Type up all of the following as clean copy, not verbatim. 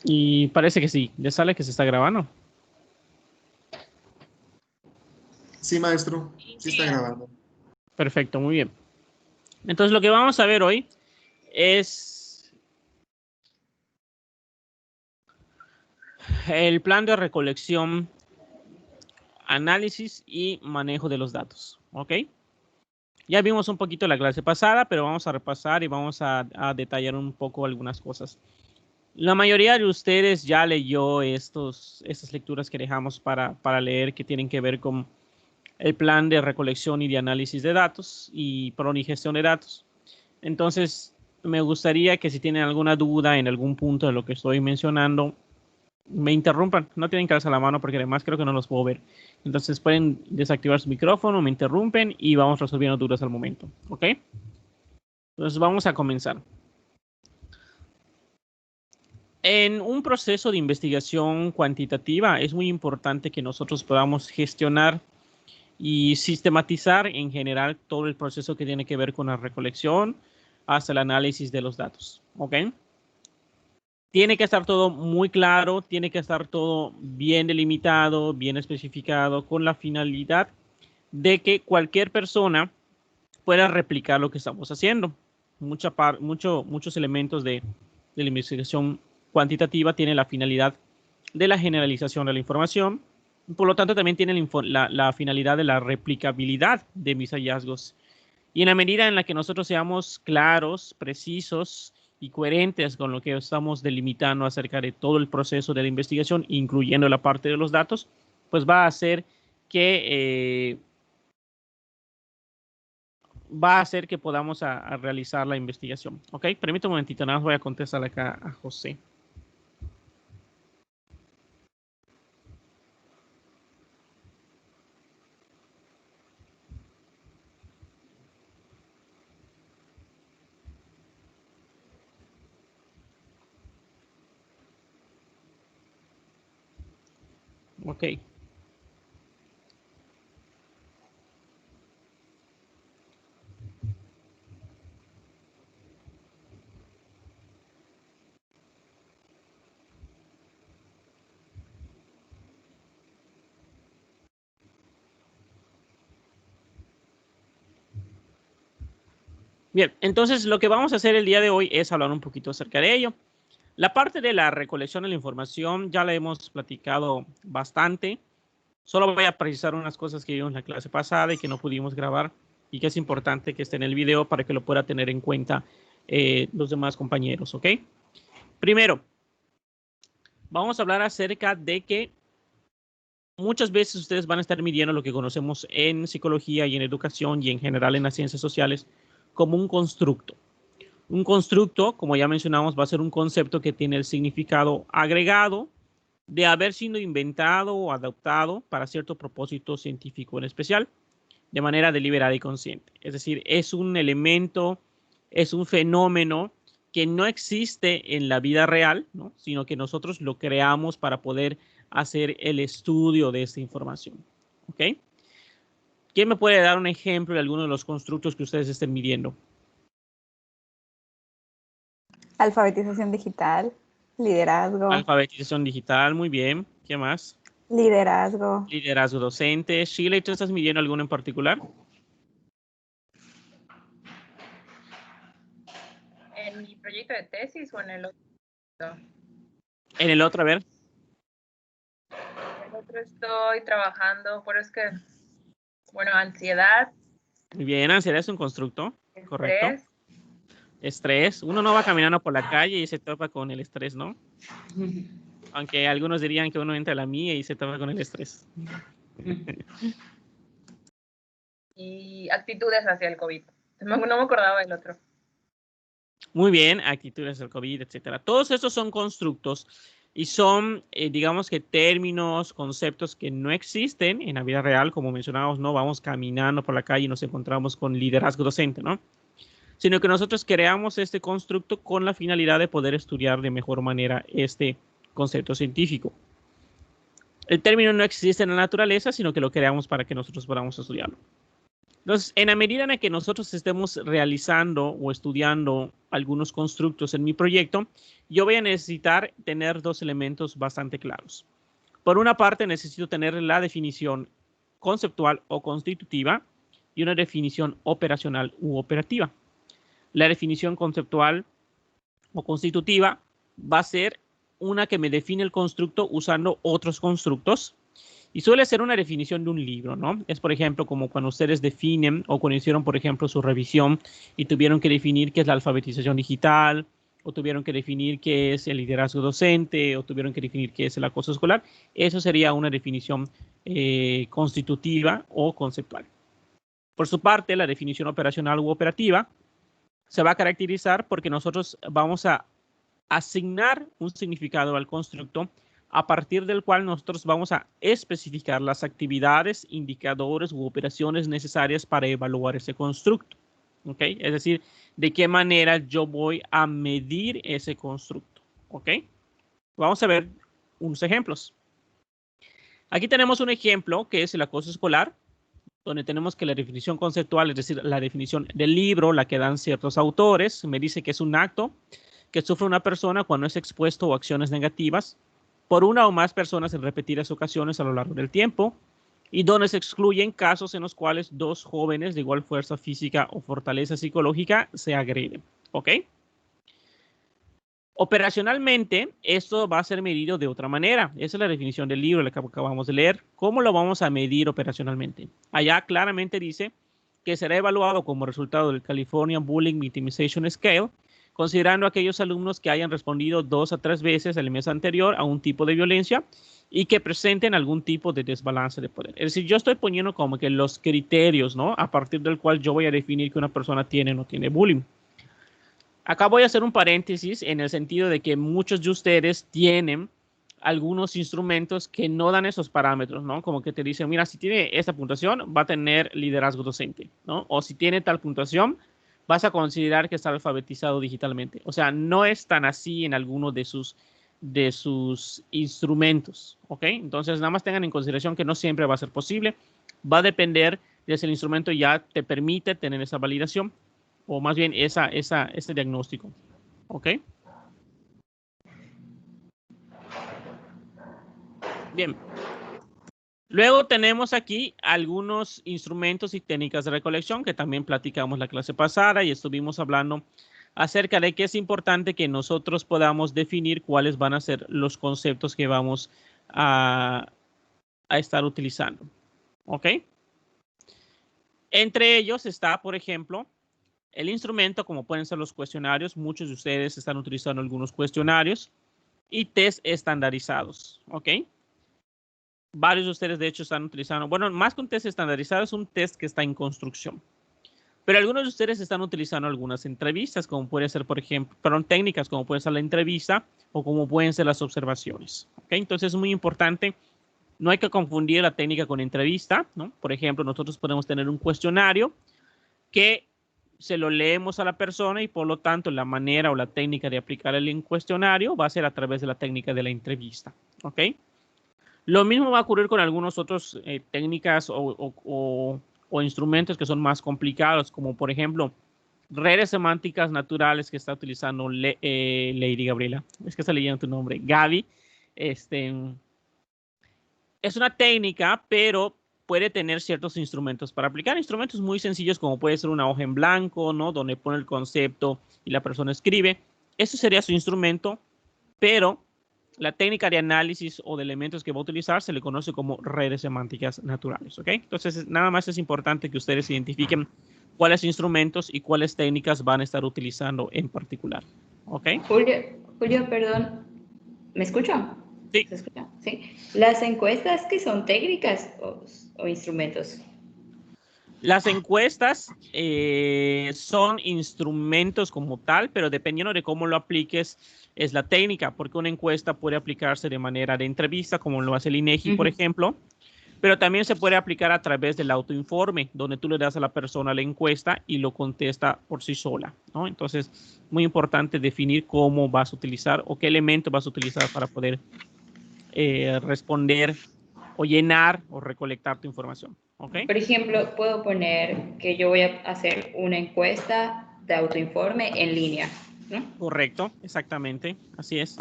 Y parece que sí. ¿Ya sale que se está grabando? Sí, maestro, sí está grabando. Perfecto, muy bien. Entonces lo que vamos a ver hoy es el plan de recolección, análisis y manejo de los datos. ¿Ok? Ya vimos un poquito la clase pasada, pero vamos a repasar y vamos a detallar un poco algunas cosas. La mayoría de ustedes ya leyó estas lecturas que dejamos para leer, que tienen que ver con el plan de recolección y de análisis de datos y gestión de datos. Entonces, me gustaría que si tienen alguna duda en algún punto de lo que estoy mencionando, me interrumpan. No tienen que alzar la mano porque además creo que no los puedo ver. Entonces pueden desactivar su micrófono, me interrumpen y vamos resolviendo dudas al momento. ¿Ok? Entonces vamos a comenzar. En un proceso de investigación cuantitativa es muy importante que nosotros podamos gestionar y sistematizar en general todo el proceso que tiene que ver con la recolección hasta el análisis de los datos. ¿Ok? Tiene que estar todo muy claro, tiene que estar todo bien delimitado, bien especificado, con la finalidad de que cualquier persona pueda replicar lo que estamos haciendo. Muchos elementos de la investigación cuantitativa tienen la finalidad de la generalización de la información. Por lo tanto, también tiene la finalidad de la replicabilidad de mis hallazgos. Y en la medida en la que nosotros seamos claros, precisos y coherentes con lo que estamos delimitando acerca de todo el proceso de la investigación, incluyendo la parte de los datos, pues va a hacer que podamos a realizar la investigación. ¿Ok? Permítame un momentito, nada más voy a contestar acá a José. Ok. Bien, entonces lo que vamos a hacer el día de hoy es hablar un poquito acerca de ello. La parte de la recolección de la información ya la hemos platicado bastante. Solo voy a precisar unas cosas que vimos en la clase pasada y que no pudimos grabar y que es importante que esté en el video para que lo pueda tener en cuenta los demás compañeros, ¿ok? Primero, vamos a hablar acerca de que muchas veces ustedes van a estar midiendo lo que conocemos en psicología y en educación y en general en las ciencias sociales como un constructo. Un constructo, como ya mencionamos, va a ser un concepto que tiene el significado agregado de haber sido inventado o adaptado para cierto propósito científico en especial, de manera deliberada y consciente. Es decir, es un elemento, es un fenómeno que no existe en la vida real, ¿no? Sino que nosotros lo creamos para poder hacer el estudio de esta información. ¿Ok? ¿Quién me puede dar un ejemplo de alguno de los constructos que ustedes estén midiendo? Alfabetización digital, liderazgo. Alfabetización digital, muy bien. ¿Qué más? Liderazgo. Liderazgo docente. Sheila, ¿tú estás midiendo alguno en particular? ¿En mi proyecto de tesis o en el otro? En el otro, a ver. En el otro estoy trabajando, pero es que, bueno, ansiedad. Muy bien, ansiedad es un constructo, Estrés. correcto. Estrés. Uno no va caminando por la calle y se topa con el estrés, ¿no? Aunque algunos dirían que uno entra a la mía y se topa con el estrés. Y actitudes hacia el COVID. No me acordaba del otro. Muy bien, actitudes del COVID, etcétera. Todos estos son constructos y son, digamos que términos, conceptos que no existen en la vida real, como mencionábamos, no vamos caminando por la calle y nos encontramos con liderazgo docente, ¿no? Sino que nosotros creamos este constructo con la finalidad de poder estudiar de mejor manera este concepto científico. El término no existe en la naturaleza, sino que lo creamos para que nosotros podamos estudiarlo. Entonces, en la medida en que nosotros estemos realizando o estudiando algunos constructos en mi proyecto, yo voy a necesitar tener dos elementos bastante claros. Por una parte, necesito tener la definición conceptual o constitutiva y una definición operacional u operativa. La definición conceptual o constitutiva va a ser una que me define el constructo usando otros constructos. Y suele ser una definición de un libro, ¿no? Es, por ejemplo, como cuando ustedes definen o cuando hicieron, por ejemplo, su revisión y tuvieron que definir qué es la alfabetización digital, o tuvieron que definir qué es el liderazgo docente, o tuvieron que definir qué es el acoso escolar. Eso sería una definición constitutiva o conceptual. Por su parte, la definición operacional u operativa se va a caracterizar porque nosotros vamos a asignar un significado al constructo a partir del cual nosotros vamos a especificar las actividades, indicadores u operaciones necesarias para evaluar ese constructo. ¿Ok? Es decir, de qué manera yo voy a medir ese constructo. ¿Ok? Vamos a ver unos ejemplos. Aquí tenemos un ejemplo que es el acoso escolar, donde tenemos que la definición conceptual, es decir, la definición del libro, la que dan ciertos autores, me dice que es un acto que sufre una persona cuando es expuesto a acciones negativas por una o más personas en repetidas ocasiones a lo largo del tiempo, y donde se excluyen casos en los cuales dos jóvenes de igual fuerza física o fortaleza psicológica se agreden. ¿Ok? Operacionalmente, esto va a ser medido de otra manera. Esa es la definición del libro, la que acabamos de leer. ¿Cómo lo vamos a medir operacionalmente? Allá claramente dice que será evaluado como resultado del California Bullying Victimization Scale, considerando aquellos alumnos que hayan respondido 2 a 3 veces el mes anterior a un tipo de violencia y que presenten algún tipo de desbalance de poder. Es decir, yo estoy poniendo como que los criterios, ¿no? A partir del cual yo voy a definir que una persona tiene o no tiene bullying. Acá voy a hacer un paréntesis en el sentido de que muchos de ustedes tienen algunos instrumentos que no dan esos parámetros, ¿no? Como que te dicen, mira, si tiene esta puntuación, va a tener liderazgo docente, ¿no? O si tiene tal puntuación, vas a considerar que está alfabetizado digitalmente. O sea, no es tan así en alguno de sus instrumentos, ¿ok? Entonces, nada más tengan en consideración que no siempre va a ser posible. Va a depender de si el instrumento ya te permite tener esa validación o más bien este diagnóstico, ¿ok? Bien. Luego tenemos aquí algunos instrumentos y técnicas de recolección que también platicamos la clase pasada y estuvimos hablando acerca de que es importante que nosotros podamos definir cuáles van a ser los conceptos que vamos a estar utilizando. ¿Ok? Entre ellos está, por ejemplo, el instrumento, como pueden ser los cuestionarios. Muchos de ustedes están utilizando algunos cuestionarios y test estandarizados. ¿Ok? Varios de ustedes, de hecho, están utilizando, bueno, más que un test estandarizado, es un test que está en construcción. Pero algunos de ustedes están utilizando algunas entrevistas, como puede ser, por ejemplo, perdón, técnicas, como puede ser la entrevista o como pueden ser las observaciones. ¿Ok? Entonces, es muy importante. No hay que confundir la técnica con entrevista, ¿no? Por ejemplo, nosotros podemos tener un cuestionario que se lo leemos a la persona y, por lo tanto, la manera o la técnica de aplicar el cuestionario va a ser a través de la técnica de la entrevista. ¿Ok? Lo mismo va a ocurrir con algunos otros técnicas o instrumentos que son más complicados, como por ejemplo, redes semánticas naturales que está utilizando Lady Gabriela. Es que está leyendo tu nombre, Gaby. Es una técnica, pero puede tener ciertos instrumentos para aplicar. Instrumentos muy sencillos como puede ser una hoja en blanco, ¿no? Donde pone el concepto y la persona escribe. Eso sería su instrumento, pero la técnica de análisis o de elementos que va a utilizar se le conoce como redes semánticas naturales, ¿ok? Entonces, nada más es importante que ustedes identifiquen cuáles instrumentos y cuáles técnicas van a estar utilizando en particular, ¿ok? Julio, perdón, ¿me escucha? Sí. ¿Se escucha? Sí. ¿Las encuestas que son técnicas o instrumentos? Las encuestas son instrumentos como tal, pero dependiendo de cómo lo apliques, es la técnica, porque una encuesta puede aplicarse de manera de entrevista, como lo hace el INEGI, por ejemplo, pero también se puede aplicar a través del autoinforme, donde tú le das a la persona la encuesta y lo contesta por sí sola, ¿no? Entonces, muy importante definir cómo vas a utilizar o qué elemento vas a utilizar para poder responder o llenar o recolectar tu información. ¿Ok? Por ejemplo, puedo poner que yo voy a hacer una encuesta de autoinforme en línea, ¿no? Correcto, exactamente, así es.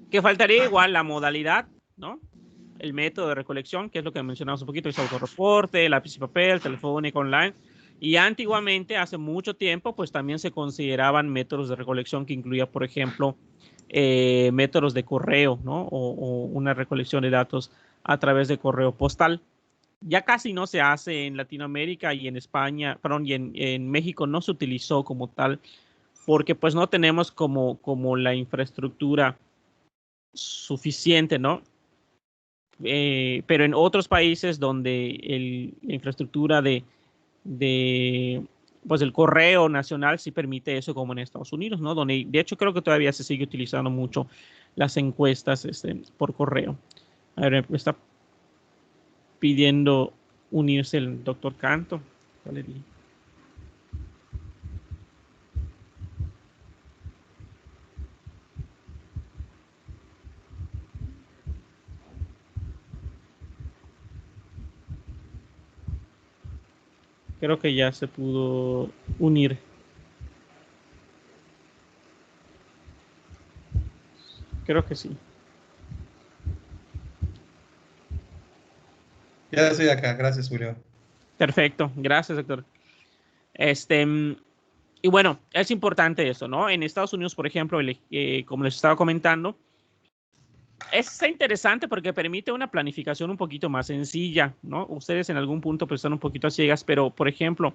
Que faltaría igual la modalidad, ¿no? El método de recolección, que es lo que mencionamos un poquito, es autorreporte, lápiz y papel, telefónico, online. Y antiguamente, hace mucho tiempo, pues también se consideraban métodos de recolección que incluía, por ejemplo, métodos de correo, ¿no? O una recolección de datos a través de correo postal. Ya casi no se hace en Latinoamérica y en España, perdón, y en México no se utilizó como tal, porque pues no tenemos como la infraestructura suficiente, ¿no? Pero en otros países donde la infraestructura pues el correo nacional sí permite eso, como en Estados Unidos, ¿no? Donde, de hecho, creo que todavía se sigue utilizando mucho las encuestas por correo. A ver, me está pidiendo unirse el doctor Canto. Valeria. Creo que ya se pudo unir. Creo que sí. Ya estoy acá, gracias, Julio. Perfecto, gracias, doctor. Y bueno, es importante eso, ¿no? En Estados Unidos, por ejemplo, como les estaba comentando, es interesante porque permite una planificación un poquito más sencilla, ¿no? Ustedes en algún punto pues están un poquito a ciegas, pero, por ejemplo,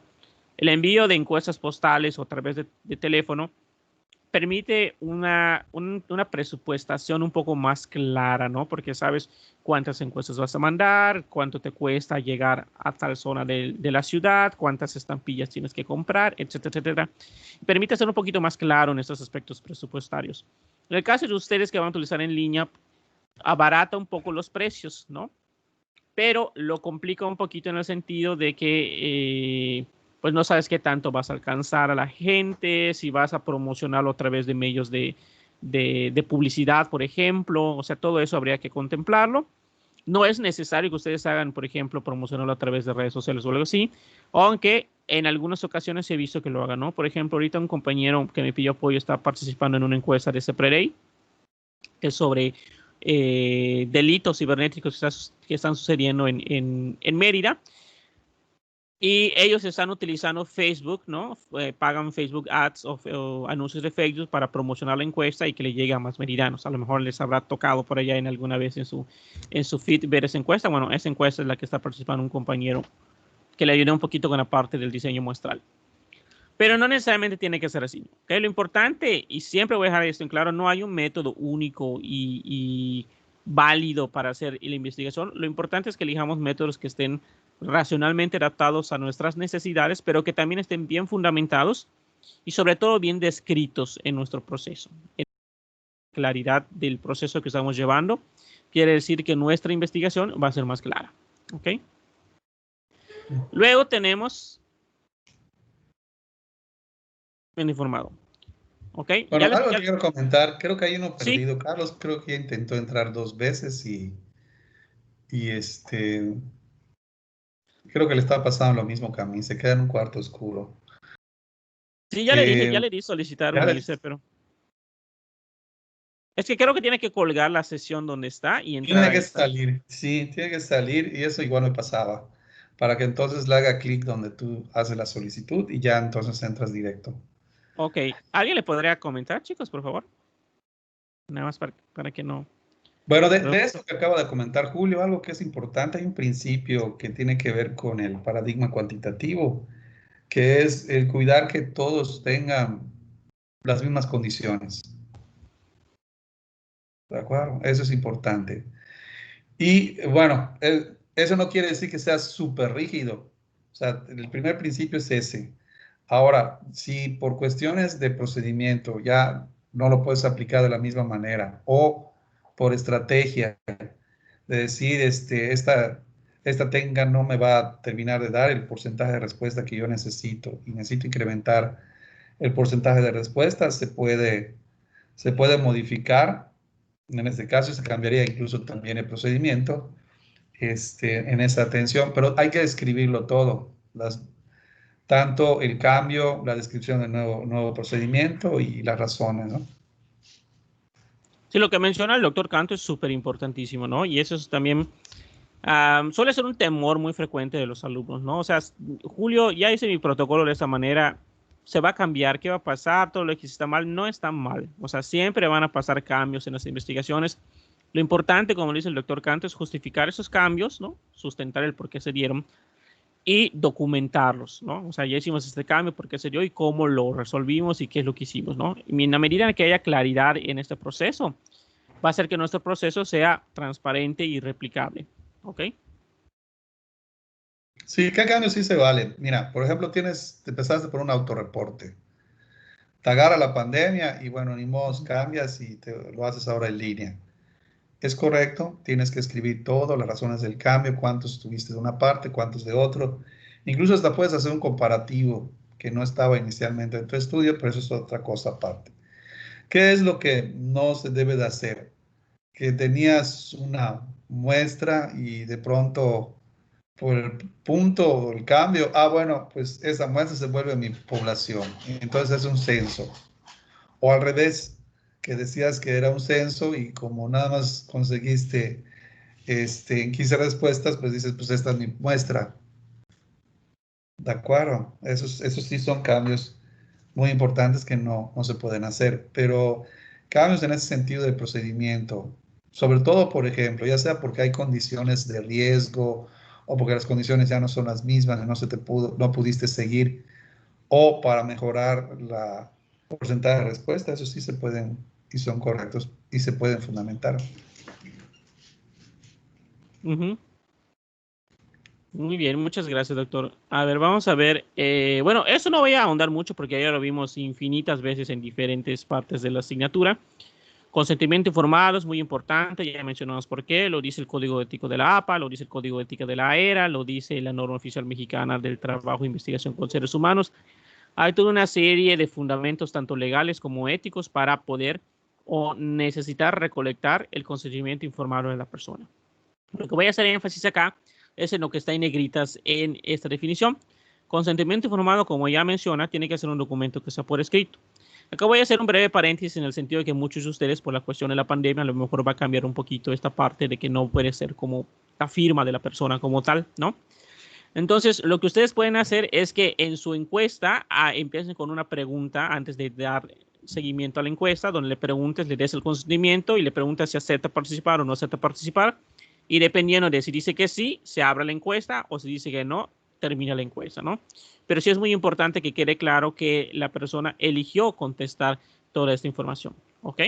el envío de encuestas postales o a través de teléfono permite una presupuestación un poco más clara, ¿no? Porque sabes cuántas encuestas vas a mandar, cuánto te cuesta llegar a tal zona de la ciudad, cuántas estampillas tienes que comprar, etcétera, etcétera. Permite ser un poquito más claro en estos aspectos presupuestarios. En el caso de ustedes que van a utilizar en línea, abarata un poco los precios, ¿no? Pero lo complica un poquito en el sentido de que pues no sabes qué tanto vas a alcanzar a la gente, si vas a promocionarlo a través de medios de publicidad, por ejemplo. O sea, todo eso habría que contemplarlo. No es necesario que ustedes hagan, por ejemplo, promocionarlo a través de redes sociales o algo así, aunque en algunas ocasiones he visto que lo hagan, ¿no? Por ejemplo, ahorita un compañero que me pidió apoyo está participando en una encuesta de CEPRELEY, que es sobre delitos cibernéticos que están sucediendo en Mérida. Y ellos están utilizando Facebook, ¿no? Pagan Facebook Ads o anuncios de Facebook para promocionar la encuesta y que le llegue a más meridianos. A lo mejor les habrá tocado por allá en alguna vez en su feed ver esa encuesta. Bueno, esa encuesta es la que está participando un compañero que le ayuda un poquito con la parte del diseño muestral. Pero no necesariamente tiene que ser así. ¿Okay? Lo importante, y siempre voy a dejar esto en claro, no hay un método único y válido para hacer la investigación. Lo importante es que elijamos métodos que estén racionalmente adaptados a nuestras necesidades, pero que también estén bien fundamentados y sobre todo bien descritos en nuestro proceso. La claridad del proceso que estamos llevando quiere decir que nuestra investigación va a ser más clara. ¿Ok? Luego tenemos bien informado. ¿Ok? Bueno, algo que quiero comentar, creo que hay uno ¿Sí? perdido. Carlos creo que ya intentó entrar 2 veces y creo que le estaba pasando lo mismo que a mí, se queda en un cuarto oscuro. Sí, ya le di solicitar unirse, pero es que creo que tiene que colgar la sesión donde está y entrar. Tiene que salir, sí, tiene que salir y eso igual me pasaba, para que entonces le haga clic donde tú haces la solicitud y ya entonces entras directo. Ok, ¿alguien le podría comentar, chicos, por favor? Nada más para que no... Bueno, de eso que acaba de comentar Julio, algo que es importante, hay un principio que tiene que ver con el paradigma cuantitativo, que es el cuidar que todos tengan las mismas condiciones. ¿De acuerdo? Eso es importante. Y bueno, eso no quiere decir que sea súper rígido. O sea, el primer principio es ese. Ahora, si por cuestiones de procedimiento ya no lo puedes aplicar de la misma manera o por estrategia de decir, esta técnica no me va a terminar de dar el porcentaje de respuesta que yo necesito y necesito incrementar el porcentaje de respuestas, se puede modificar. En este caso se cambiaría incluso también el procedimiento en esa atención, pero hay que escribirlo todo, tanto el cambio, la descripción del nuevo procedimiento y las razones, ¿no? Sí, lo que menciona el doctor Canto es súper importantísimo, ¿no? Y eso es también, suele ser un temor muy frecuente de los alumnos, ¿no? O sea, Julio, ya hice mi protocolo de esta manera, se va a cambiar, ¿qué va a pasar? Todo lo que está mal no está mal. O sea, siempre van a pasar cambios en las investigaciones. Lo importante, como dice el doctor Canto, es justificar esos cambios, ¿no? Sustentar el por qué se dieron y documentarlos, ¿no? O sea, ya hicimos este cambio, por qué se dio y cómo lo resolvimos y qué es lo que hicimos, ¿no? Y en la medida en que haya claridad en este proceso, va a hacer que nuestro proceso sea transparente y replicable, ¿ok? Sí, ¿qué cambios sí se valen? Mira, por ejemplo, te empezaste por un autorreporte. Te agarra la pandemia y bueno, ni modo, cambias y lo haces ahora en línea. Es correcto, tienes que escribir todo, las razones del cambio, cuántos tuviste de una parte, cuántos de otro. Incluso hasta puedes hacer un comparativo que no estaba inicialmente en tu estudio, pero eso es otra cosa aparte. ¿Qué es lo que no se debe de hacer? Que tenías una muestra y de pronto por el punto o el cambio, bueno, pues esa muestra se vuelve mi población. Entonces es un censo. O al revés, que decías que era un censo y como nada más conseguiste en 15 respuestas, pues dices, pues esta es mi muestra. ¿De acuerdo? Esos sí son cambios muy importantes que no se pueden hacer, pero cambios en ese sentido del procedimiento, sobre todo, por ejemplo, ya sea porque hay condiciones de riesgo o porque las condiciones ya no son las mismas, no pudiste seguir, o para mejorar la porcentaje de respuesta, eso sí se pueden y son correctos y se pueden fundamentar. Muy bien, muchas gracias, doctor. A ver, vamos a ver. Bueno, eso no voy a ahondar mucho porque ya lo vimos infinitas veces en diferentes partes de la asignatura. Consentimiento informado es muy importante, ya mencionamos por qué, lo dice el Código Ético de la APA, lo dice el Código Ético de la ERA, lo dice la norma oficial mexicana del trabajo e investigación con seres humanos. Hay toda una serie de fundamentos, tanto legales como éticos, para poder o necesitar recolectar el consentimiento informado de la persona. Lo que voy a hacer énfasis acá es en lo que está en negritas en esta definición. Consentimiento informado, como ya menciona, tiene que ser un documento que sea por escrito. Acá voy a hacer un breve paréntesis en el sentido de que muchos de ustedes, por la cuestión de la pandemia, a lo mejor va a cambiar un poquito esta parte de que no puede ser como la firma de la persona como tal, ¿no? Entonces, lo que ustedes pueden hacer es que en su encuesta empiecen con una pregunta antes de dar seguimiento a la encuesta, donde le preguntes, le des el consentimiento y le preguntas si acepta participar o no acepta participar. Y dependiendo de si dice que sí, se abre la encuesta, o si dice que no, termina la encuesta, ¿no? Pero sí es muy importante que quede claro que la persona eligió contestar toda esta información, ¿ok?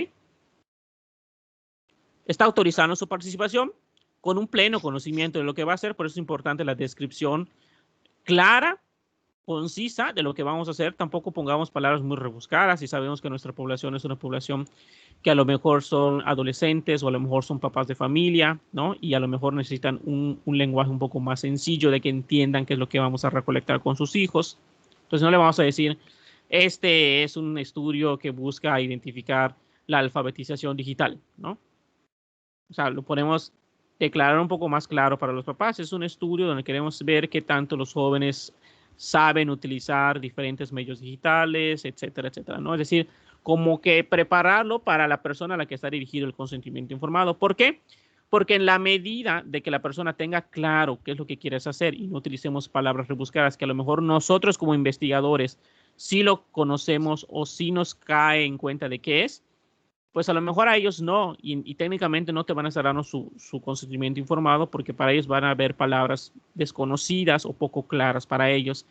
Está autorizando su participación con un pleno conocimiento de lo que va a hacer, por eso es importante la descripción clara, concisa de lo que vamos a hacer. Tampoco pongamos palabras muy rebuscadas y sabemos que nuestra población es una población que a lo mejor son adolescentes o a lo mejor son papás de familia, ¿no? Y a lo mejor necesitan un lenguaje un poco más sencillo de que entiendan qué es lo que vamos a recolectar con sus hijos. Entonces no le vamos a decir, este es un estudio que busca identificar la alfabetización digital, ¿no? O sea, lo podemos declarar un poco más claro para los papás. Es un estudio donde queremos ver qué tanto los jóvenes saben utilizar diferentes medios digitales, etcétera, etcétera, ¿no? Es decir, como que prepararlo para la persona a la que está dirigido el consentimiento informado. ¿Por qué? Porque en la medida de que la persona tenga claro qué es lo que quieres hacer y no utilicemos palabras rebuscadas que a lo mejor nosotros como investigadores sí lo conocemos o sí nos cae en cuenta de qué es, pues a lo mejor a ellos no, y técnicamente no te van a estar dando su consentimiento informado porque para ellos van a haber palabras desconocidas o poco claras para ellos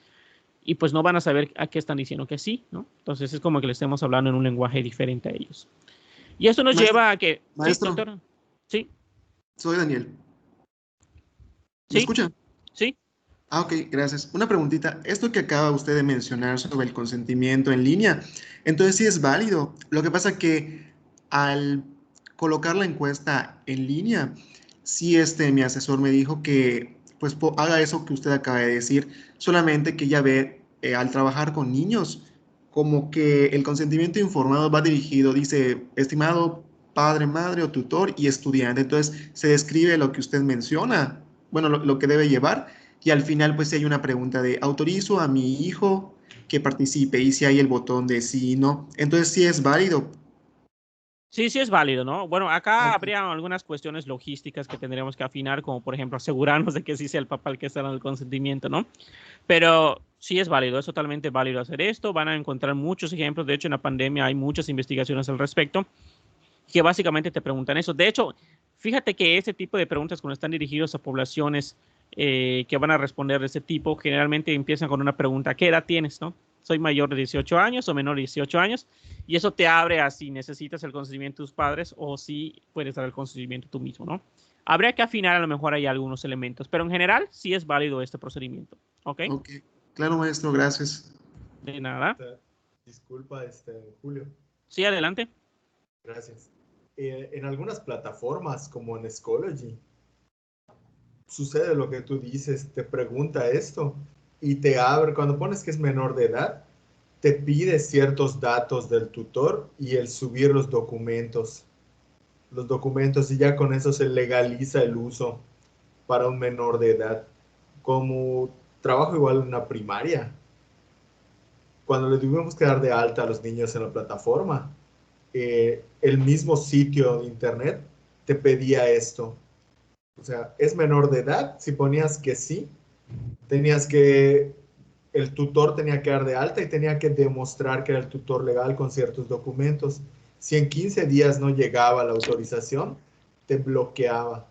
y pues no van a saber a qué están diciendo que sí, ¿no? Entonces es como que le estemos hablando en un lenguaje diferente a ellos. Y esto nos lleva a que... Maestro, ¿Sí, doctor? Sí. Soy Daniel. ¿Me Sí. escucha? Sí. Ok, gracias. Una preguntita. Esto que acaba usted de mencionar sobre el consentimiento en línea, entonces sí es válido. Lo que pasa que al colocar la encuesta en línea, sí mi asesor me dijo que pues haga eso que usted acaba de decir, solamente que ya ve al trabajar con niños, como que el consentimiento informado va dirigido, dice, estimado padre, madre o tutor y estudiante. Entonces se describe lo que usted menciona bueno, lo que debe llevar, y al final pues si hay una pregunta de autorizo a mi hijo que participe, y si hay el botón de sí y no, entonces sí es válido. Sí, sí es válido, ¿no? Bueno, acá Ok. habría algunas cuestiones logísticas que tendríamos que afinar, como por ejemplo asegurarnos de que sí sea el papá el que está dando el consentimiento, ¿no? Pero sí es válido, es totalmente válido hacer esto. Van a encontrar muchos ejemplos. De hecho, en la pandemia hay muchas investigaciones al respecto que básicamente te preguntan eso. De hecho, fíjate que este tipo de preguntas, cuando están dirigidos a poblaciones que van a responder de ese tipo, generalmente empiezan con una pregunta: ¿qué edad tienes, no? ¿Soy mayor de 18 años o menor de 18 años? Y eso te abre a si necesitas el consentimiento de tus padres o si puedes dar el consentimiento tú mismo, ¿no? Habría que afinar, a lo mejor hay algunos elementos, pero en general sí es válido este procedimiento. ¿Ok? Ok, claro, maestro, gracias. De nada. Disculpa, Julio. Sí, adelante. Gracias. En algunas plataformas, como en Schoology, sucede lo que tú dices, te pregunta esto y te abre, cuando pones que es menor de edad, te pide ciertos datos del tutor y el subir los documentos y ya con eso se legaliza el uso para un menor de edad. Como trabajo igual en una primaria, cuando le tuvimos que dar de alta a los niños en la plataforma, el mismo sitio de internet te pedía esto. O sea, es menor de edad. Si ponías que sí, el tutor tenía que dar de alta y tenía que demostrar que era el tutor legal con ciertos documentos. Si en 15 días no llegaba la autorización, te bloqueaba.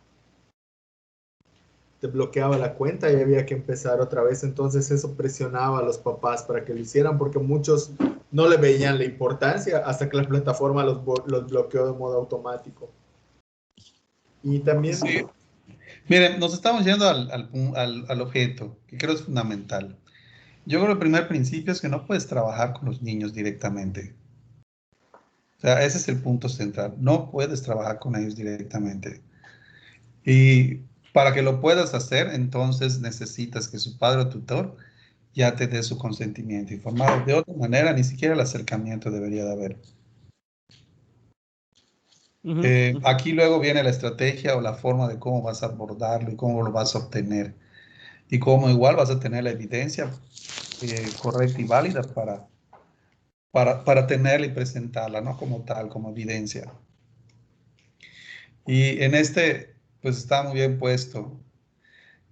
Te bloqueaba la cuenta y había que empezar otra vez. Entonces eso presionaba a los papás para que lo hicieran porque muchos no le veían la importancia hasta que la plataforma los bloqueó de modo automático. Y también, Sí. Miren, nos estamos yendo al objeto, que creo es fundamental. Yo creo que el primer principio es que no puedes trabajar con los niños directamente. O sea, ese es el punto central. No puedes trabajar con ellos directamente. Y para que lo puedas hacer, entonces necesitas que su padre o tutor ya te dé su consentimiento informado. De otra manera, ni siquiera el acercamiento debería de haber. Aquí luego viene la estrategia o la forma de cómo vas a abordarlo y cómo lo vas a obtener. Y cómo igual vas a tener la evidencia correcta y válida para tenerla y presentarla, ¿no? Como tal, como evidencia. Y en este, pues está muy bien puesto.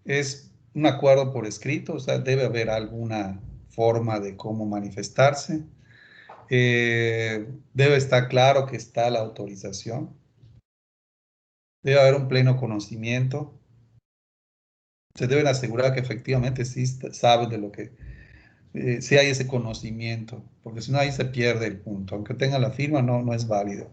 Es un acuerdo por escrito, o sea, debe haber alguna forma de cómo manifestarse. Debe estar claro que está la autorización. Debe haber un pleno conocimiento. Se deben asegurar que efectivamente sí saben de lo que, sí hay ese conocimiento, porque si no ahí se pierde el punto. Aunque tenga la firma, no es válido.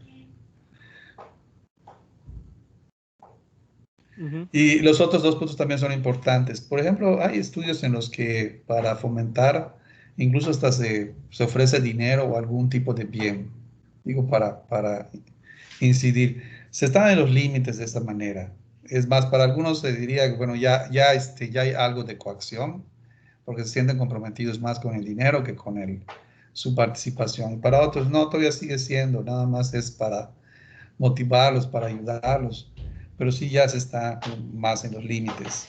Y los otros dos puntos también son importantes. Por ejemplo, hay estudios en los que para fomentar, incluso hasta se ofrece dinero o algún tipo de bien, digo, para incidir. Se están en los límites de esta manera. Es más, para algunos se diría que, bueno, ya hay algo de coacción, porque se sienten comprometidos más con el dinero que con su participación. Y para otros no, todavía sigue siendo, nada más es para motivarlos, para ayudarlos, pero sí ya se está más en los límites.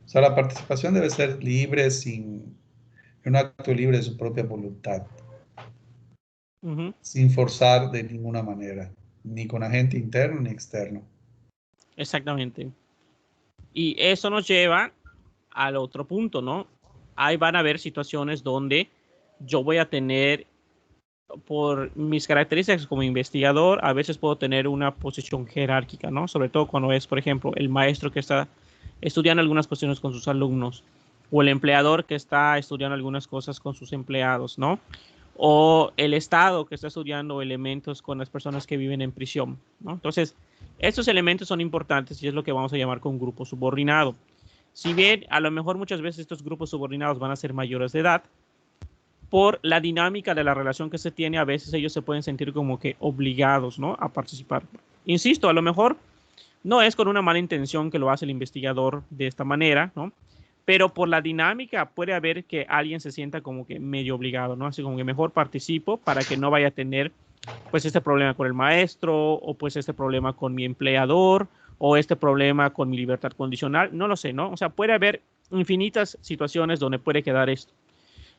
O sea, la participación debe ser libre, un acto libre de su propia voluntad, sin forzar de ninguna manera, ni con agente interno ni externo. Exactamente. Y eso nos lleva al otro punto, ¿no? Ahí van a haber situaciones donde yo voy a tener, por mis características como investigador, a veces puedo tener una posición jerárquica, ¿no? Sobre todo cuando es, por ejemplo, el maestro que está estudiando algunas cuestiones con sus alumnos, o el empleador que está estudiando algunas cosas con sus empleados, ¿no? O el Estado que está estudiando elementos con las personas que viven en prisión, ¿no? Entonces, estos elementos son importantes y es lo que vamos a llamar con grupo subordinado. Si bien a lo mejor muchas veces estos grupos subordinados van a ser mayores de edad, por la dinámica de la relación que se tiene, a veces ellos se pueden sentir como que obligados, ¿no?, a participar. Insisto, a lo mejor no es con una mala intención que lo hace el investigador de esta manera, ¿no? Pero por la dinámica puede haber que alguien se sienta como que medio obligado, ¿no? Así como que mejor participo para que no vaya a tener pues este problema con el maestro o pues este problema con mi empleador o este problema con mi libertad condicional, no lo sé, ¿no? O sea, puede haber infinitas situaciones donde puede quedar esto.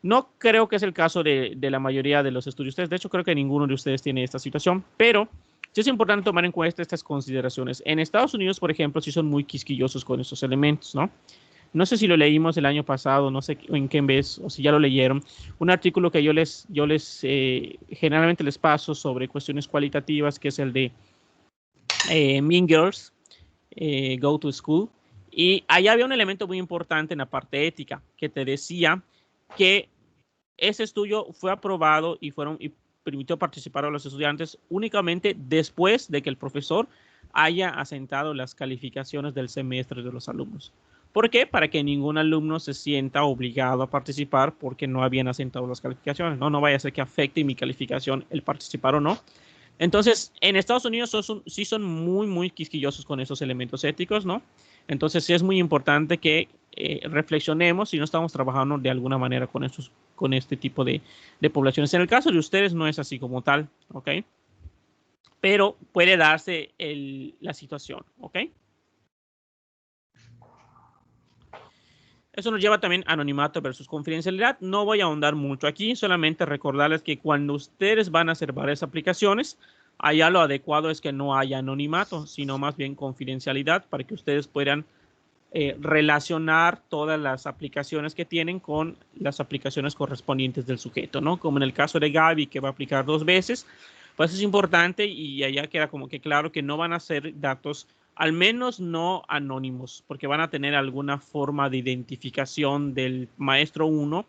No creo que es el caso de la mayoría de los estudios. De hecho, creo que ninguno de ustedes tiene esta situación, pero sí es importante tomar en cuenta estas consideraciones. En Estados Unidos, por ejemplo, sí son muy quisquillosos con estos elementos, ¿no? No sé si lo leímos el año pasado, no sé en qué vez, o si ya lo leyeron. Un artículo que yo generalmente les paso sobre cuestiones cualitativas, que es el de Mean Girls, Go to School. Y ahí había un elemento muy importante en la parte ética, que te decía que ese estudio fue aprobado y permitió participar a los estudiantes únicamente después de que el profesor haya asentado las calificaciones del semestre de los alumnos. ¿Por qué? Para que ningún alumno se sienta obligado a participar porque no habían asentado las calificaciones. No vaya a ser que afecte mi calificación el participar o no. Entonces, en Estados Unidos sí son muy, muy quisquillosos con esos elementos éticos, ¿no? Entonces, sí es muy importante que reflexionemos si no estamos trabajando de alguna manera con este tipo de poblaciones. En el caso de ustedes no es así como tal, ¿ok? Pero puede darse la situación, ¿ok? Eso nos lleva también a anonimato versus confidencialidad. No voy a ahondar mucho aquí, solamente recordarles que cuando ustedes van a hacer varias aplicaciones, allá lo adecuado es que no haya anonimato, sino más bien confidencialidad para que ustedes puedan relacionar todas las aplicaciones que tienen con las aplicaciones correspondientes del sujeto, ¿no? Como en el caso de Gaby, que va a aplicar 2 veces, pues es importante y allá queda como que claro que no van a ser datos, al menos no anónimos, porque van a tener alguna forma de identificación del maestro 1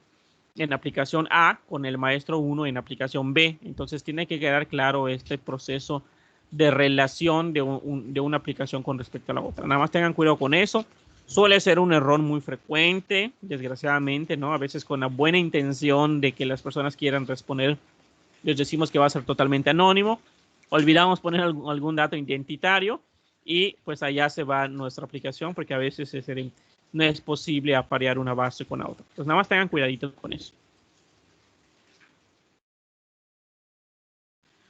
en aplicación A con el maestro 1 en aplicación B. Entonces tiene que quedar claro este proceso de relación de una aplicación con respecto a la otra. Nada más tengan cuidado con eso. Suele ser un error muy frecuente, desgraciadamente, ¿no? A veces con la buena intención de que las personas quieran responder, les decimos que va a ser totalmente anónimo. Olvidamos poner algún dato identitario y pues allá se va nuestra aplicación porque a veces no es posible aparear una base con la otra. Entonces nada más tengan cuidadito con eso.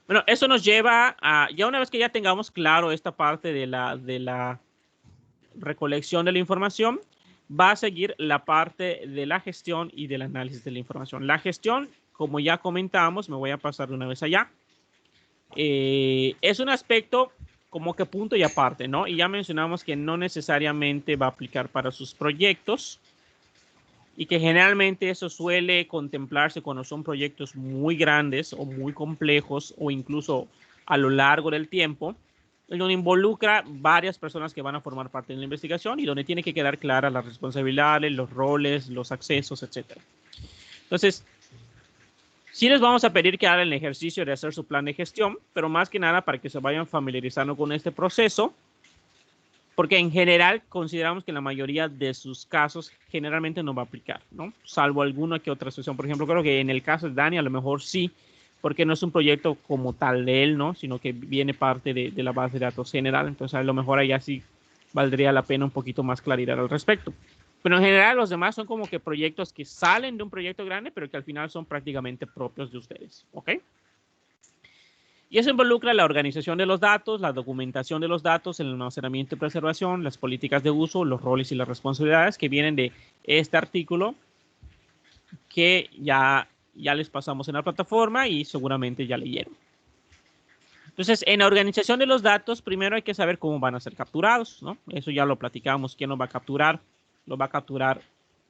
Bueno, eso nos lleva a, ya una vez que ya tengamos claro esta parte de la recolección de la información, va a seguir la parte de la gestión y del análisis de la información. La gestión, como ya comentamos, me voy a pasar de una vez allá, es un aspecto como que punto y aparte, ¿no? Y ya mencionamos que no necesariamente va a aplicar para sus proyectos y que generalmente eso suele contemplarse cuando son proyectos muy grandes o muy complejos o incluso a lo largo del tiempo, en donde involucra varias personas que van a formar parte de la investigación y donde tiene que quedar clara las responsabilidades, los roles, los accesos, etc. Entonces, sí les vamos a pedir que hagan el ejercicio de hacer su plan de gestión, pero más que nada para que se vayan familiarizando con este proceso, porque en general consideramos que en la mayoría de sus casos generalmente no va a aplicar, ¿no? Salvo alguna que otra excepción. Por ejemplo, creo que en el caso de Dani a lo mejor sí, porque no es un proyecto como tal de él, ¿no? Sino que viene parte de la base de datos general. Entonces a lo mejor allá sí valdría la pena un poquito más claridad al respecto. Pero en general los demás son como que proyectos que salen de un proyecto grande, pero que al final son prácticamente propios de ustedes, ¿ok? Y eso involucra la organización de los datos, la documentación de los datos, el almacenamiento y preservación, las políticas de uso, los roles y las responsabilidades que vienen de este artículo que ya les pasamos en la plataforma y seguramente ya leyeron. Entonces, en la organización de los datos, primero hay que saber cómo van a ser capturados, ¿no? Eso ya lo platicamos. ¿Quién lo va a capturar? Lo va a capturar